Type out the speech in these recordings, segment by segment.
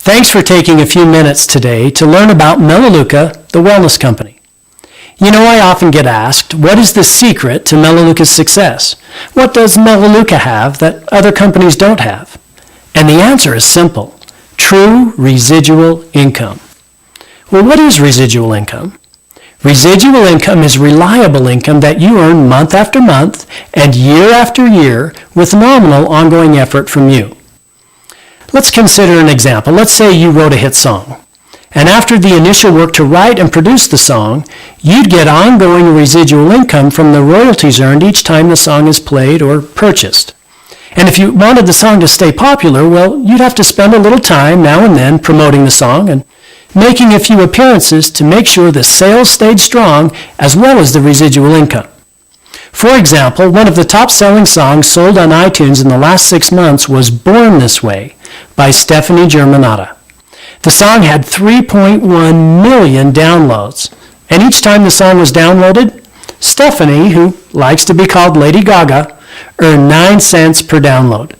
Thanks for taking a few minutes today to learn about Melaleuca, the wellness company. You know, I often get asked, what is the secret to Melaleuca's success? What does Melaleuca have that other companies don't have? And the answer is simple: true residual income. Well, what is residual income? Residual income is reliable income that you earn month after month and year after year with nominal ongoing effort from you. Let's consider an example. Let's say you wrote a hit song, and after the initial work to write and produce the song, you'd get ongoing residual income from the royalties earned each time the song is played or purchased. And if you wanted the song to stay popular, well, you'd have to spend a little time now and then promoting the song and making a few appearances to make sure the sales stayed strong as well as the residual income. For example, one of the top-selling songs sold on iTunes in the last 6 months was Born This Way by Stephanie Germanotta. The song had 3.1 million downloads, and each time the song was downloaded, Stephanie, who likes to be called Lady Gaga, earned 9 cents per download.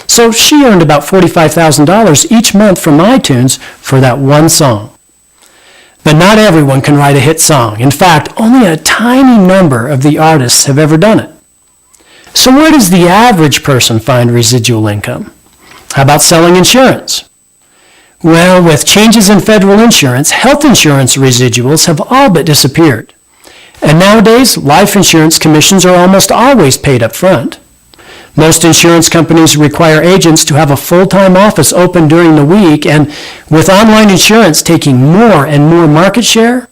So she earned about $45,000 each month from iTunes for that one song. But not everyone can write a hit song. In fact, only a tiny number of the artists have ever done it. So where does the average person find residual income? How about selling insurance? Well, with changes in federal insurance, health insurance residuals have all but disappeared. And nowadays, life insurance commissions are almost always paid up front. Most insurance companies require agents to have a full-time office open during the week, and with online insurance taking more and more market share,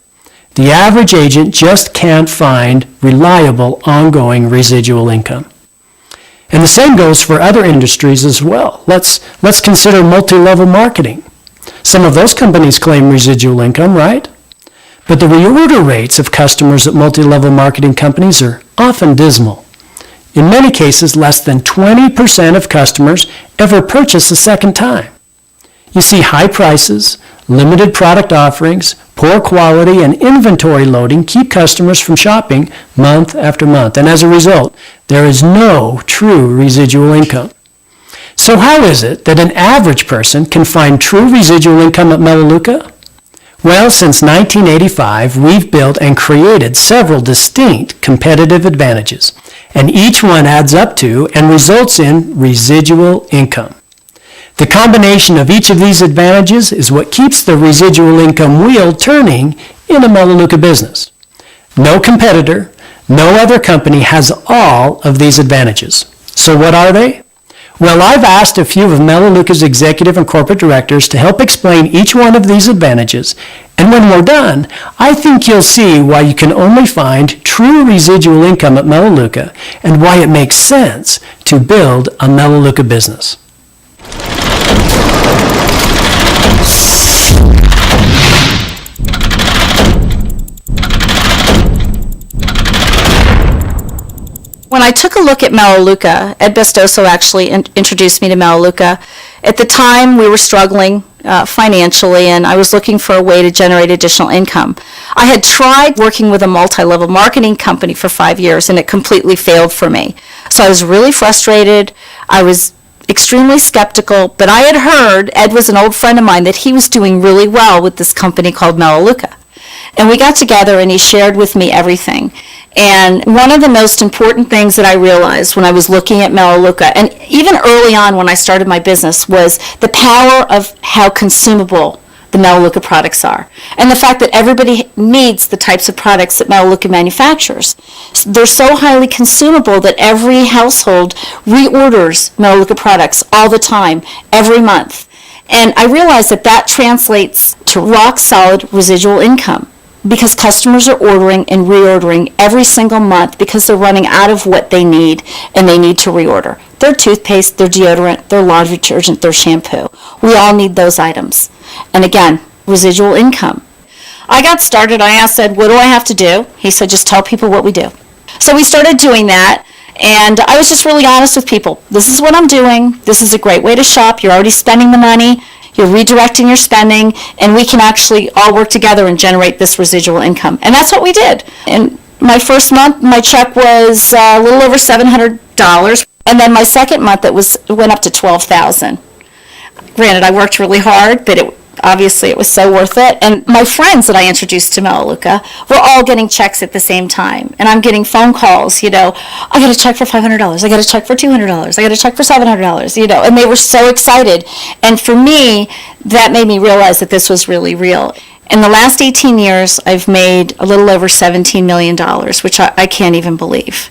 the average agent just can't find reliable, ongoing residual income. And the same goes for other industries as well. Let's consider multi-level marketing. Some of those companies claim residual income, right? But the reorder rates of customers at multi-level marketing companies are often dismal. In many cases, less than 20% of customers ever purchase a second time. You see, high prices, limited product offerings, poor quality, and inventory loading keep customers from shopping month after month. And as a result, there is no true residual income. So how is it that an average person can find true residual income at Melaleuca? Well, since 1985, we've built and created several distinct competitive advantages, and each one adds up to and results in residual income. The combination of each of these advantages is what keeps the residual income wheel turning in a Melaleuca business. No competitor, no other company has all of these advantages. So what are they? Well, I've asked a few of Melaleuca's executive and corporate directors to help explain each one of these advantages, and when we're done, I think you'll see why you can only find true residual income at Melaleuca and why it makes sense to build a Melaleuca business. When I took a look at Melaleuca, Ed Bestoso actually introduced me to Melaleuca. At the time, we were struggling financially, and I was looking for a way to generate additional income. I had tried working with a multi-level marketing company for 5 years, and it completely failed for me. So I was really frustrated. I was extremely skeptical, but I had heard, Ed was an old friend of mine, that he was doing really well with this company called Melaleuca. And we got together and he shared with me everything. And one of the most important things that I realized when I was looking at Melaleuca, and even early on when I started my business, was the power of how consumable the Melaleuca products are. And the fact that everybody needs the types of products that Melaleuca manufactures. They're so highly consumable that every household reorders Melaleuca products all the time, every month. And I realized that that translates to rock solid residual income, because customers are ordering and reordering every single month because they're running out of what they need and they need to reorder. Their toothpaste, their deodorant, their laundry detergent, their shampoo. We all need those items. And again, residual income. I got started. I asked Ed, what do I have to do? He said, just tell people what we do. So we started doing that. And I was just really honest with people. This is what I'm doing. This is a great way to shop. You're already spending the money. You're redirecting your spending, and we can actually all work together and generate this residual income. And that's what we did. In my first month, my check was a little over $700, and then my second month, it went up to $12,000. Granted, I worked really hard, but obviously it was so worth it. And my friends that I introduced to Melaleuca were all getting checks at the same time. And I'm getting phone calls, I got a check for $500, I got a check for $200, I got a check for $700, and they were so excited. And for me, that made me realize that this was really real. In the last 18 years, I've made a little over $17 million, which I can't even believe.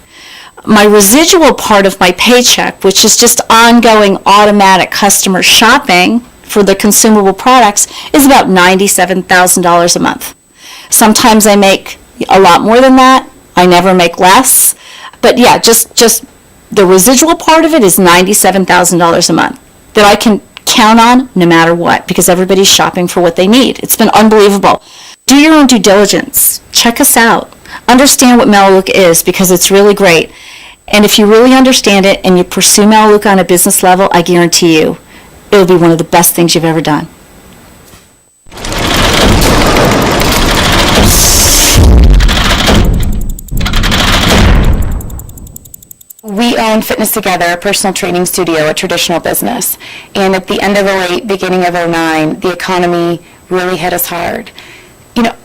My residual part of my paycheck, which is just ongoing automatic customer shopping for the consumable products, is about $97,000 a month. Sometimes I make a lot more than that. I never make less. But yeah, just the residual part of it is $97,000 a month that I can count on no matter what, because everybody's shopping for what they need. It's been unbelievable. Do your own due diligence. Check us out. Understand what Melaleuca is, because it's really great. And if you really understand it and you pursue Melaleuca on a business level, I guarantee you, it'll be one of the best things you've ever done. We own Fitness Together, a personal training studio, a traditional business. And at the end of 2008, beginning of 2009, the economy really hit us hard.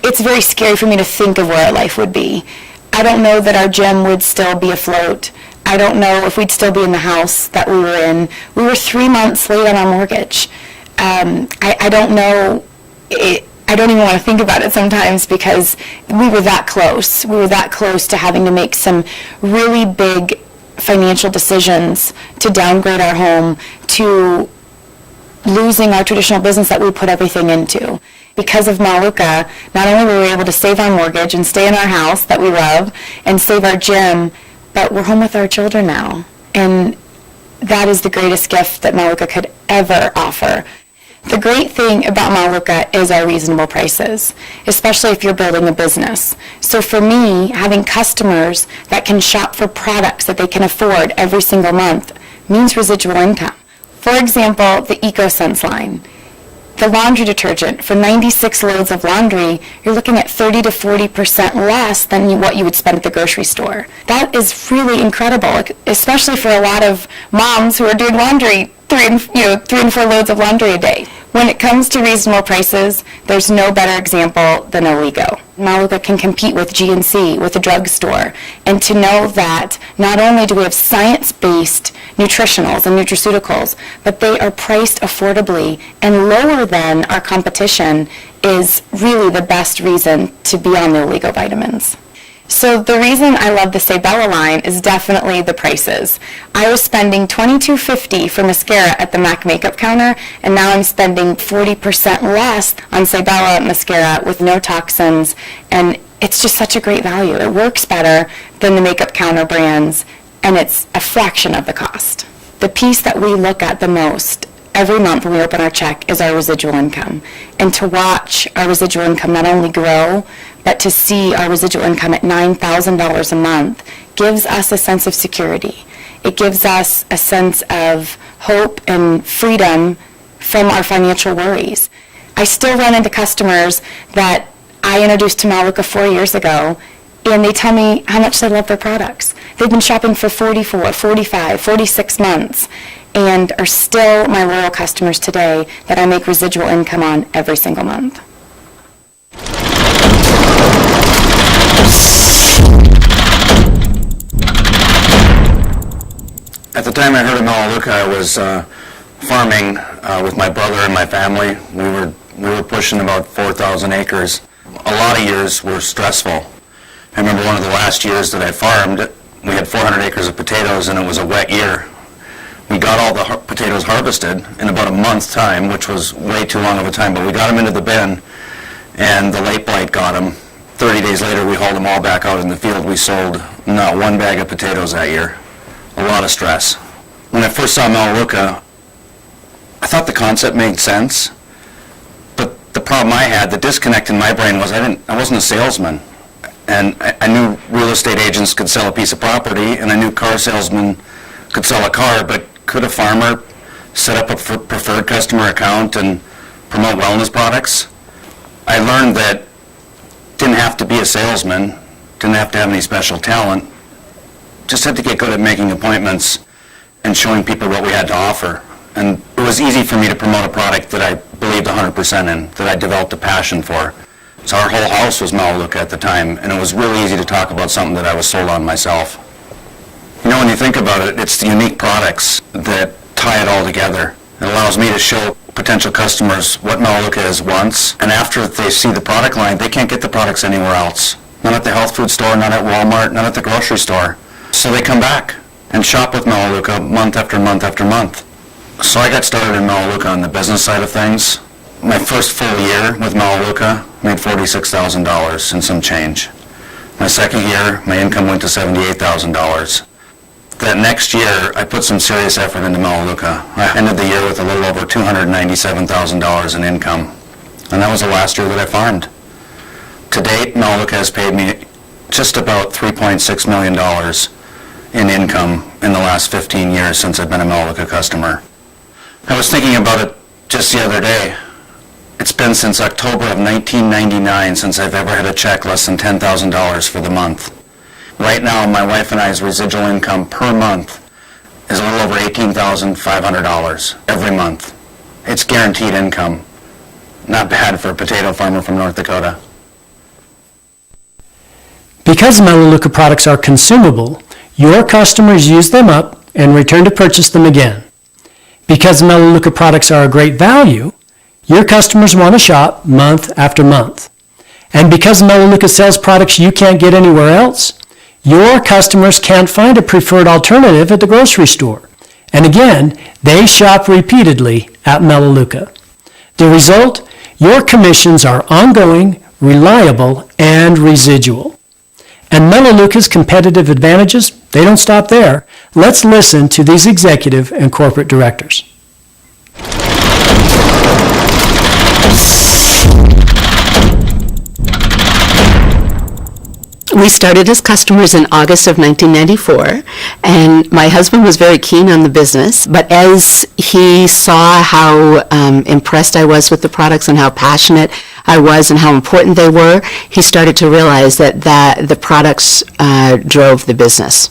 It's very scary for me to think of where our life would be. I don't know that our gym would still be afloat. I don't know if we'd still be in the house that we were in. We were 3 months late on our mortgage. I don't know. I don't even want to think about it sometimes, because we were that close. We were that close to having to make some really big financial decisions, to downgrade our home, to losing our traditional business that we put everything into. Because of Melaleuca, not only were we able to save our mortgage and stay in our house that we love and save our gym, but we're home with our children now. And that is the greatest gift that Melaleuca could ever offer. The great thing about Melaleuca is our reasonable prices, especially if you're building a business. So for me, having customers that can shop for products that they can afford every single month means residual income. For example, the EcoSense line. The laundry detergent, for 96 loads of laundry, you're looking at 30 to 40% less than what you would spend at the grocery store. That is really incredible, especially for a lot of moms who are doing laundry, 3 and 4 loads of laundry a day. When it comes to reasonable prices, there's no better example than Allego. Melaleuca can compete with GNC, with a drugstore, and to know that not only do we have science-based nutritionals and nutraceuticals, but they are priced affordably and lower than our competition is really the best reason to be on the Allego vitamins. So the reason I love the Sabella line is definitely the prices. I was spending $22.50 for mascara at the MAC makeup counter, and now I'm spending 40% less on Sabella mascara with no toxins, and it's just such a great value. It works better than the makeup counter brands, and it's a fraction of the cost. The piece that we look at the most every month when we open our check is our residual income. And to watch our residual income not only grow, but to see our residual income at $9,000 a month gives us a sense of security. It gives us a sense of hope and freedom from our financial worries. I still run into customers that I introduced to Melaleuca 4 years ago, and they tell me how much they love their products. They've been shopping for 44, 45, 46 months, and are still my loyal customers today that I make residual income on every single month. At the time I heard of Melaleuca, I was farming with my brother and my family. We were pushing about 4,000 acres. A lot of years were stressful. I remember one of the last years that I farmed, we had 400 acres of potatoes, and it was a wet year. We got all the potatoes harvested in about a month's time, which was way too long of a time, but we got them into the bin, and the late blight got them. 30 days later, we hauled them all back out in the field. We sold not one bag of potatoes that year. A lot of stress. When I first saw Melaleuca, I thought the concept made sense, but the problem I had, the disconnect in my brain was I wasn't a salesman. And I knew real estate agents could sell a piece of property, and I knew car salesmen could sell a car, but could a farmer set up a preferred customer account and promote wellness products? I learned that didn't have to be a salesman, didn't have to have any special talent, just had to get good at making appointments and showing people what we had to offer. And it was easy for me to promote a product that I believed 100% in, that I developed a passion for. So our whole house was Melaleuca at the time, and it was really easy to talk about something that I was sold on myself. You know, when you think about it, it's the unique products that tie it all together. It allows me to show potential customers what Melaleuca is once, and after they see the product line, they can't get the products anywhere else. Not at the health food store, not at Walmart, not at the grocery store. So they come back and shop with Melaleuca month after month after month. So I got started in Melaleuca on the business side of things. My first full year with Melaleuca made $46,000 and some change. My second year, my income went to $78,000. That next year, I put some serious effort into Melaleuca. I ended the year with a little over $297,000 in income. And that was the last year that I farmed. To date, Melaleuca has paid me just about $3.6 million in income in the last 15 years since I've been a Melaleuca customer. I was thinking about it just the other day. It's been since October of 1999 since I've ever had a check less than $10,000 for the month. Right now, my wife and I's residual income per month is a little over $18,500 every month. It's guaranteed income. Not bad for a potato farmer from North Dakota. Because Melaleuca products are consumable, your customers use them up and return to purchase them again. Because Melaleuca products are a great value, your customers want to shop month after month. And because Melaleuca sells products you can't get anywhere else, your customers can't find a preferred alternative at the grocery store. And again, they shop repeatedly at Melaleuca. The result? Your commissions are ongoing, reliable, and residual. And Melaleuca's competitive advantages, they don't stop there. Let's listen to these executive and corporate directors. We started as customers in August of 1994, and my husband was very keen on the business, but as he saw how impressed I was with the products and how passionate I was and how important they were, he started to realize that the products drove the business.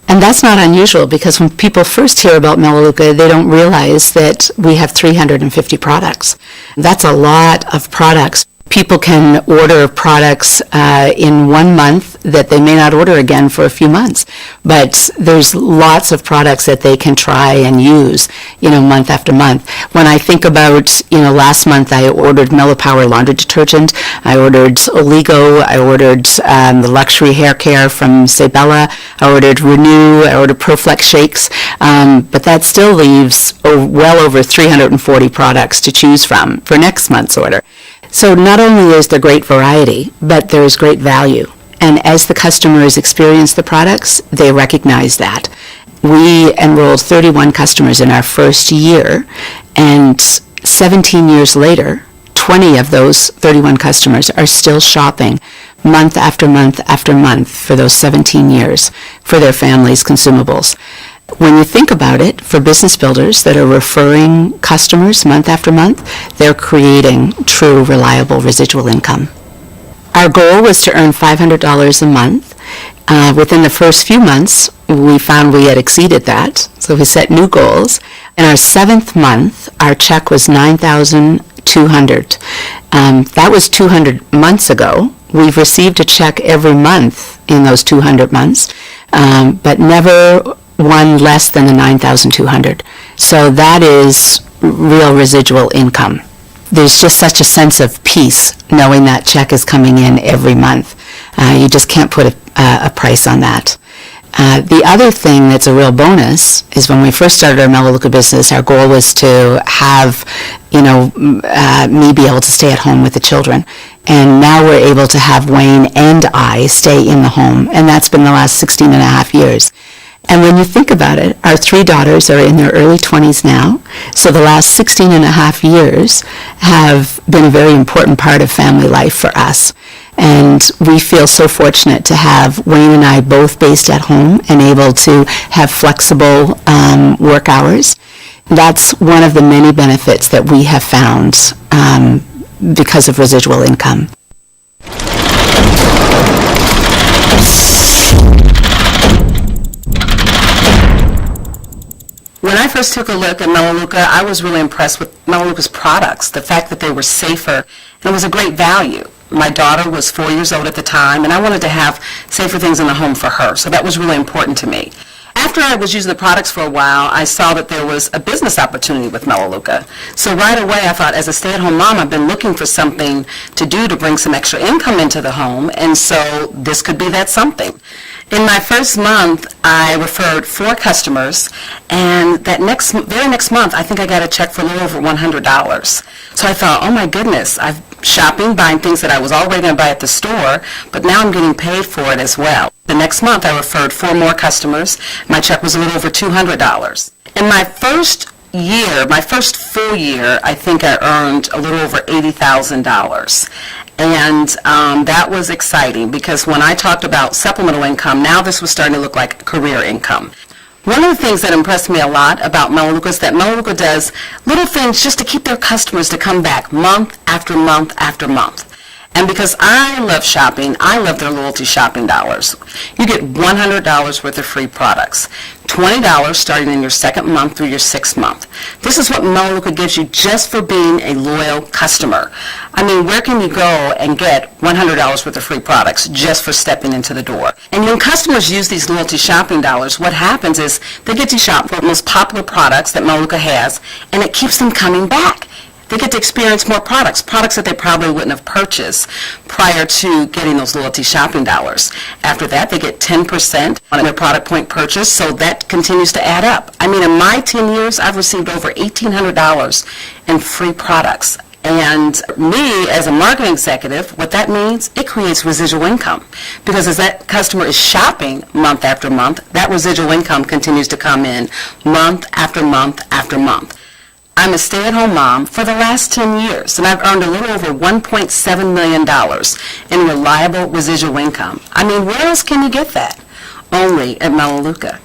And that's not unusual, because when people first hear about Melaleuca, they don't realize that we have 350 products. That's a lot of products. People can order products in 1 month that they may not order again for a few months. But there's lots of products that they can try and use, month after month. When I think about, last month I ordered Mellopower laundry detergent, I ordered Oligo, I ordered the luxury hair care from Sabella, I ordered Renew, I ordered ProFlex shakes, but that still leaves well over 340 products to choose from for next month's order. So not only is there great variety, but there is great value. And as the customers experience the products, they recognize that. We enrolled 31 customers in our first year, and 17 years later, 20 of those 31 customers are still shopping month after month after month for those 17 years for their families' consumables. When you think about it, for business builders that are referring customers month after month, they're creating true, reliable residual income. Our goal was to earn $500 a month. Within the first few months, we found we had exceeded that, so we set new goals. In our 7th month, our check was $9,200. That was 200 months ago. We've received a check every month in those 200 months, but never one less than the $9,200. So that is real residual income. There's just such a sense of peace knowing that check is coming in every month. You just can't put a price on that. The other thing that's a real bonus is when we first started our Melaleuca business, our goal was to have, me be able to stay at home with the children. And now we're able to have Wayne and I stay in the home, and that's been the last 16 and a half years. And when you think about it, our 3 daughters are in their early 20s now, so the last 16 and a half years have been a very important part of family life for us. And we feel so fortunate to have Wayne and I both based at home and able to have flexible work hours. That's one of the many benefits that we have found because of residual income. When I first took a look at Melaleuca, I was really impressed with Melaleuca's products, the fact that they were safer, and it was a great value. My daughter was 4 years old at the time, and I wanted to have safer things in the home for her, so that was really important to me. After I was using the products for a while, I saw that there was a business opportunity with Melaleuca. So right away, I thought, as a stay-at-home mom, I've been looking for something to do to bring some extra income into the home, and so this could be that something. In my first month, I referred 4 customers, and that very next month, I think I got a check for a little over $100. So I thought, oh my goodness, I'm shopping, buying things that I was already going to buy at the store, but now I'm getting paid for it as well. The next month, I referred 4 more customers. My check was a little over $200. In my first year, my first full year, I think I earned a little over $80,000. And that was exciting because when I talked about supplemental income, now this was starting to look like career income. One of the things that impressed me a lot about Melaleuca is that Melaleuca does little things just to keep their customers to come back month after month after month. And because I love shopping, I love their loyalty shopping dollars. You get $100 worth of free products, $20 starting in your second month through your 6th month. This is what Melaleuca gives you just for being a loyal customer. I mean, where can you go and get $100 worth of free products just for stepping into the door? And when customers use these loyalty shopping dollars, what happens is they get to shop for the most popular products that Melaleuca has, and it keeps them coming back. They get to experience more products that they probably wouldn't have purchased prior to getting those loyalty shopping dollars. After that, they get 10% on their product point purchase, so that continues to add up. I mean, in my 10 years, I've received over $1,800 in free products. And me, as a marketing executive, what that means, it creates residual income. Because as that customer is shopping month after month, that residual income continues to come in month after month after month. I'm a stay-at-home mom for the last 10 years, and I've earned a little over $1.7 million in reliable residual income. I mean, where else can you get that? Only at Melaleuca.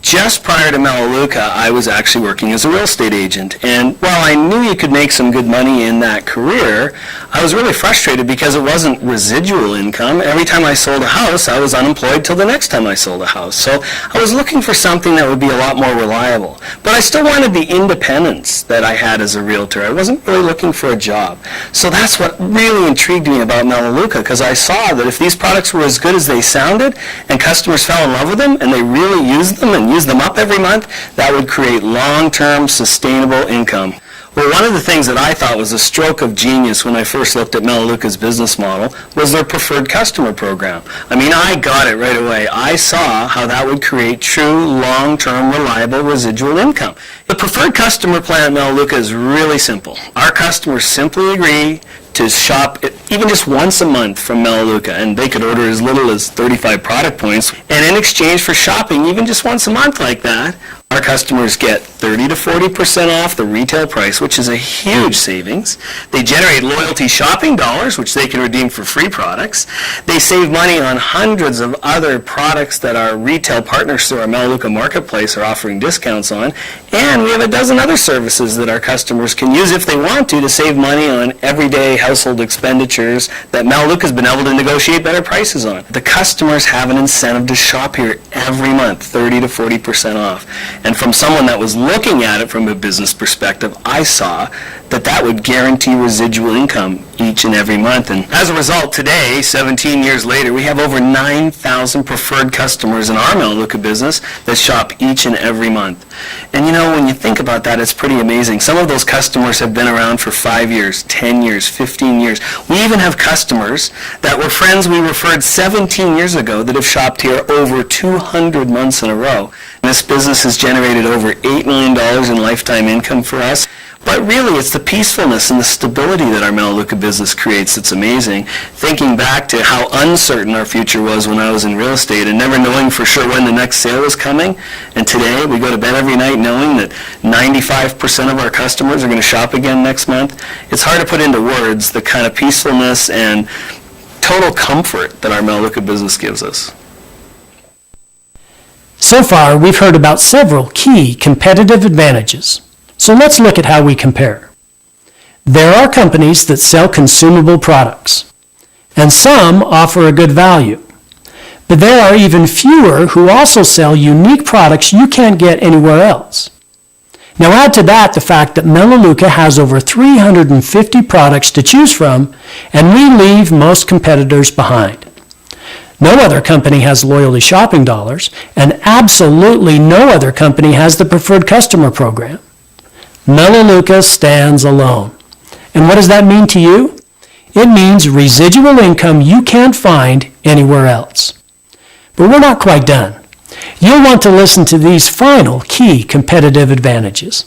Just prior to Melaleuca, I was actually working as a real estate agent. And while I knew you could make some good money in that career, I was really frustrated because it wasn't residual income. Every time I sold a house, I was unemployed till the next time I sold a house. So I was looking for something that would be a lot more reliable. But I still wanted the independence that I had as a realtor. I wasn't really looking for a job. So that's what really intrigued me about Melaleuca, because I saw that if these products were as good as they sounded and customers fell in love with them and they really used them and used them up every month, that would create long-term sustainable income. Well, one of the things that I thought was a stroke of genius when I first looked at Melaleuca's business model was their preferred customer program. I mean, I got it right away. I saw how that would create true, long-term, reliable residual income. The preferred customer plan at Melaleuca is really simple. Our customers simply agree to shop even just once a month from Melaleuca, and they could order as little as 35 product points. And in exchange for shopping even just once a month like that, our customers get 30 to 40% off the retail price, which is a huge savings. They generate loyalty shopping dollars, which they can redeem for free products. They save money on hundreds of other products that our retail partners through our Melaleuca Marketplace are offering discounts on. And we have a dozen other services that our customers can use if they want to save money on everyday household expenditures that Melaleuca's been able to negotiate better prices on. The customers have an incentive to shop here every month, 30 to 40% off. And from someone that was looking at it from a business perspective, I saw that that would guarantee residual income each and every month. And as a result, today, 17 years later, we have over 9,000 preferred customers in our Melaleuca business that shop each and every month. And you know, when you think about that, it's pretty amazing. Some of those customers have been around for 5 years, 10 years, 15 years. We even have customers that were friends we referred 17 years ago that have shopped here over 200 months in a row. And this business has generated over $8 million in lifetime income for us. But really, it's the peacefulness and the stability that our Melaleuca business creates that's amazing. Thinking back to how uncertain our future was when I was in real estate and never knowing for sure when the next sale was coming. And today, we go to bed every night knowing that 95% of our customers are going to shop again next month. It's hard to put into words the kind of peacefulness and total comfort that our Melaleuca business gives us. So far, we've heard about several key competitive advantages. So let's look at how we compare. There are companies that sell consumable products, and some offer a good value. But there are even fewer who also sell unique products you can't get anywhere else. Now add to that the fact that Melaleuca has over 350 products to choose from, and we leave most competitors behind. No other company has loyalty shopping dollars, and absolutely no other company has the preferred customer program. Melaleuca stands alone. And what does that mean to you? It means residual income you can't find anywhere else. But we're not quite done. You'll want to listen to these final key competitive advantages.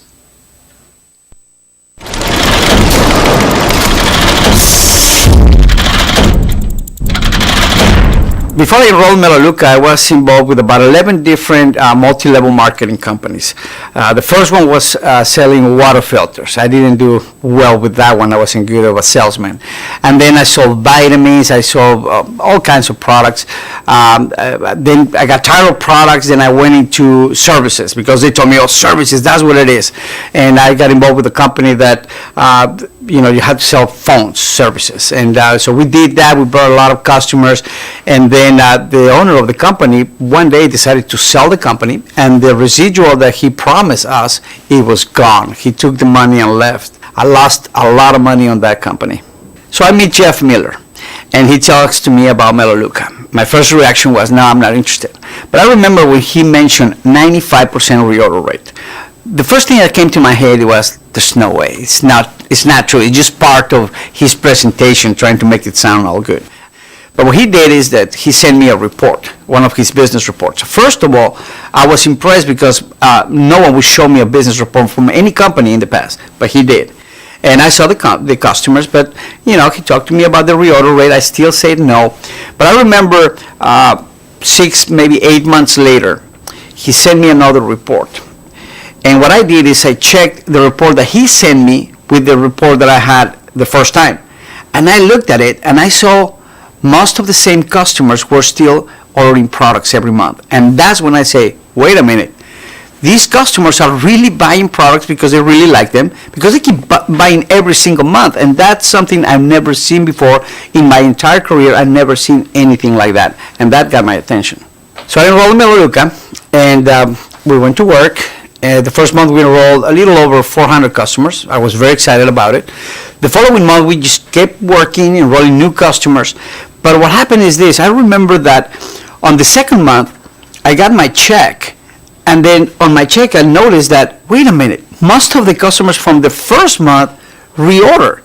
Before I enrolled in Melaleuca, I was involved with about 11 different multi-level marketing companies. The first one was selling water filters. I didn't do well with that one. I wasn't good of a salesman. And then I sold vitamins. I sold all kinds of products. Then I got tired of products. Then I went into services because they told me, oh, services, that's what it is. And I got involved with a company that you had to sell phones services, and so we did that. We brought a lot of customers, and then the owner of the company one day decided to sell the company, and the residual that he promised us, it was gone. He took the money and left. I lost a lot of money on that company. So I meet Jeff Miller, and he talks to me about Melaleuca. My first reaction was, no, I'm not interested. But I remember when he mentioned 95% reorder rate. The first thing that came to my head was, there's no way. It's not true. It's just part of his presentation trying to make it sound all good. But what he did is that he sent me a report, one of his business reports. First of all, I was impressed because no one would show me a business report from any company in the past, but he did. And I saw the customers, but he talked to me about the reorder rate. I still said no. But I remember 6, maybe 8 months later, he sent me another report. And what I did is I checked the report that he sent me with the report that I had the first time. And I looked at it and I saw most of the same customers were still ordering products every month. And that's when I say, wait a minute. These customers are really buying products because they really like them, because they keep buying every single month. And that's something I've never seen before in my entire career. I've never seen anything like that. And that got my attention. So I enrolled in Melaleuca, and we went to work. The first month we enrolled a little over 400 customers. I was very excited about it. The following month we just kept working, enrolling new customers. But what happened is this. I remember that on the second month I got my check, and then on my check I noticed that, wait a minute, most of the customers from the first month reorder.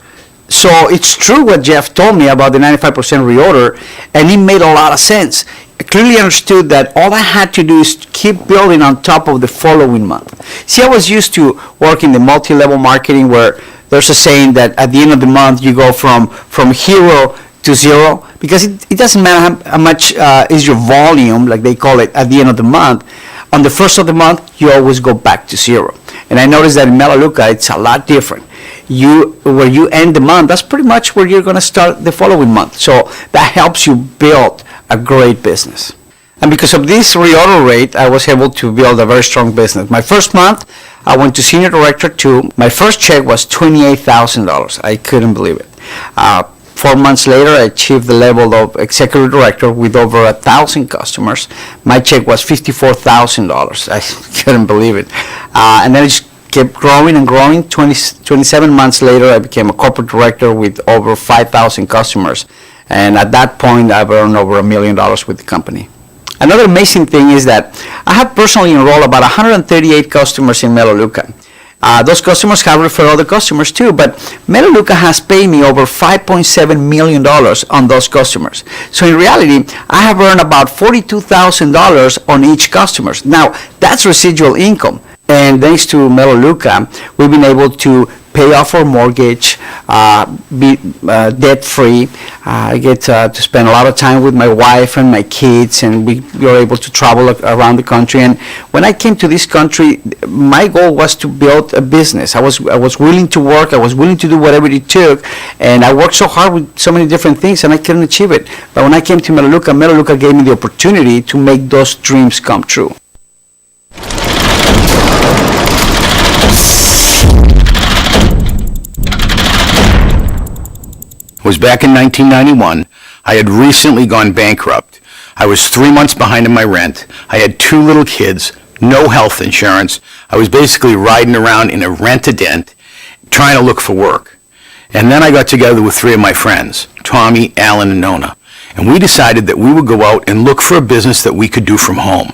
So it's true what Jeff told me about the 95% reorder, and it made a lot of sense. I clearly understood that all I had to do is keep building on top of the following month. See, I was used to working the multi-level marketing where there's a saying that at the end of the month you go from hero to zero, because it doesn't matter how much is your volume, like they call it, at the end of the month. On the first of the month, you always go back to zero. And I noticed that in Melaleuca, it's a lot different. Where you end the month, that's pretty much where you're going to start the following month. So that helps you build a great business. And because of this reorder rate, I was able to build a very strong business. My first month, I went to Senior Director 2. My first check was $28,000. I couldn't believe it. 4 months later, I achieved the level of Executive Director with over 1,000 customers. My check was $54,000. I couldn't believe it. And then I just kept growing and growing. 27 months later, I became a Corporate Director with over 5,000 customers. And at that point, I've earned over $1 million with the company. Another amazing thing is that I have personally enrolled about 138 customers in Melaleuca. Those customers have referred other customers too, but Melaleuca has paid me over $5.7 million on those customers. So in reality, I have earned about $42,000 on each customer. Now, that's residual income. And thanks to Melaleuca, we've been able to pay off our mortgage, be debt-free. I get to spend a lot of time with my wife and my kids, and we were able to travel around the country. And when I came to this country, my goal was to build a business. I was willing to work. I was willing to do whatever it took, and I worked so hard with so many different things, and I couldn't achieve it. But when I came to Melaleuca, Melaleuca gave me the opportunity to make those dreams come true. Was back in 1991. I had recently gone bankrupt. I was 3 months behind in my rent. I had 2 little kids, no health insurance. I was basically riding around in a rent-a-dent trying to look for work. And then I got together with 3 of my friends, Tommy, Alan, and Nona. And we decided that we would go out and look for a business that we could do from home.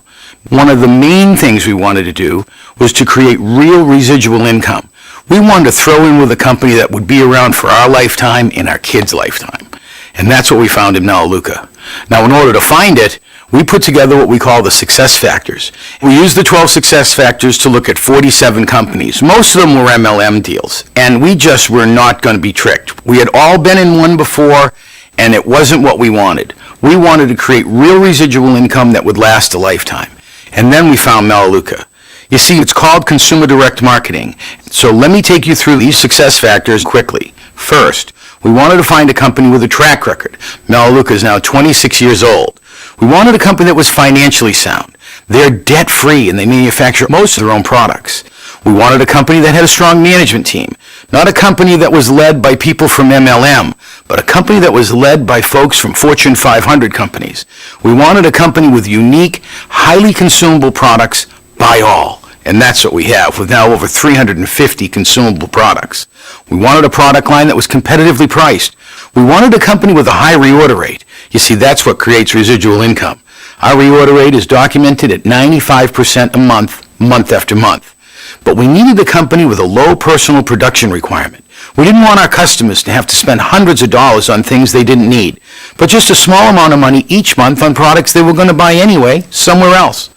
One of the main things we wanted to do was to create real residual income. We wanted to throw in with a company that would be around for our lifetime and our kids' lifetime. And that's what we found in Melaleuca. Now, in order to find it, we put together what we call the success factors. We used the 12 success factors to look at 47 companies. Most of them were MLM deals, and we just were not going to be tricked. We had all been in one before, and it wasn't what we wanted. We wanted to create real residual income that would last a lifetime. And then we found Melaleuca. You see, it's called consumer direct marketing. So let me take you through these success factors quickly. First, we wanted to find a company with a track record. Melaleuca is now 26 years old. We wanted a company that was financially sound. They're debt-free and they manufacture most of their own products. We wanted a company that had a strong management team. Not a company that was led by people from MLM, but a company that was led by folks from Fortune 500 companies. We wanted a company with unique, highly consumable products by all. And that's what we have, with now over 350 consumable products. We wanted a product line that was competitively priced. We wanted a company with a high reorder rate. You see, that's what creates residual income. Our reorder rate is documented at 95% a month, month after month. But we needed a company with a low personal production requirement. We didn't want our customers to have to spend hundreds of dollars on things they didn't need, but just a small amount of money each month on products they were going to buy anyway, somewhere else.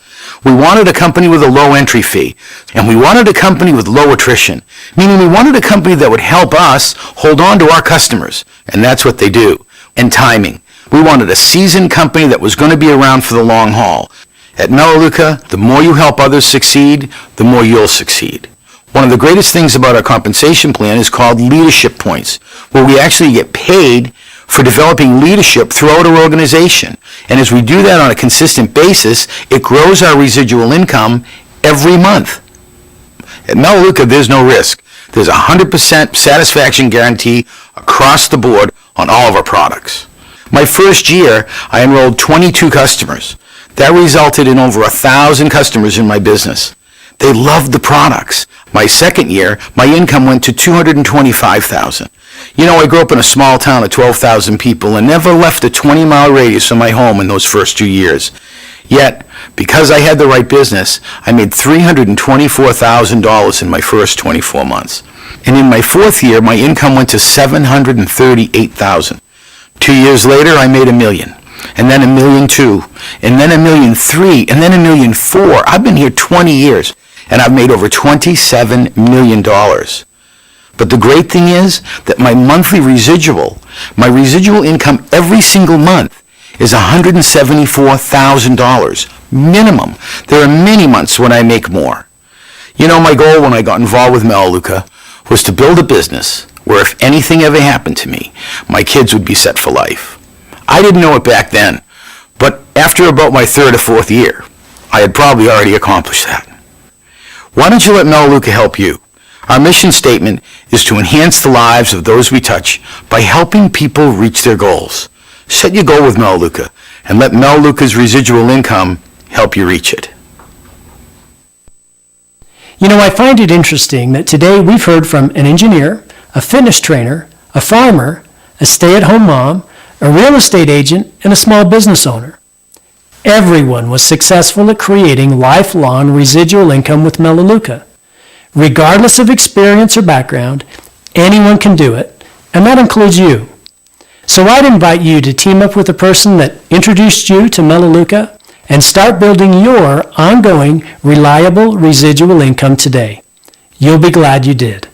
We wanted a company with a low entry fee, and we wanted a company with low attrition, meaning we wanted a company that would help us hold on to our customers, and that's what they do. And timing. We wanted a seasoned company that was going to be around for the long haul. At Melaleuca, the more you help others succeed, the more you'll succeed. One of the greatest things about our compensation plan is called leadership points, where we actually get paid for developing leadership throughout our organization. And as we do that on a consistent basis, it grows our residual income every month. At Melaleuca, there's no risk. There's a 100% satisfaction guarantee across the board on all of our products. My first year, I enrolled 22 customers. That resulted in over 1,000 customers in my business. They loved the products. My second year, my income went to $225,000. You know, I grew up in a small town of 12,000 people and never left a 20-mile radius from my home in those first 2 years. Yet, because I had the right business, I made $324,000 in my first 24 months. And in my fourth year, my income went to $738,000. 2 years later, I made $1 million. And then $1.2 million, and then $1.3 million, and then $1.4 million. I've been here 20 years, and I've made over $27 million. But the great thing is that my monthly residual, my residual income every single month is $174,000 minimum. There are many months when I make more. You know, my goal when I got involved with Melaleuca was to build a business where if anything ever happened to me, my kids would be set for life. I didn't know it back then, but after about my third or fourth year, I had probably already accomplished that. Why don't you let Melaleuca help you? Our mission statement is to enhance the lives of those we touch by helping people reach their goals. Set your goal with Melaleuca and let Melaleuca's residual income help you reach it. You know, I find it interesting that today we've heard from an engineer, a fitness trainer, a farmer, a stay-at-home mom, a real estate agent, and a small business owner. Everyone was successful at creating lifelong residual income with Melaleuca. Regardless of experience or background, anyone can do it, and that includes you. So I'd invite you to team up with the person that introduced you to Melaleuca and start building your ongoing, reliable residual income today. You'll be glad you did.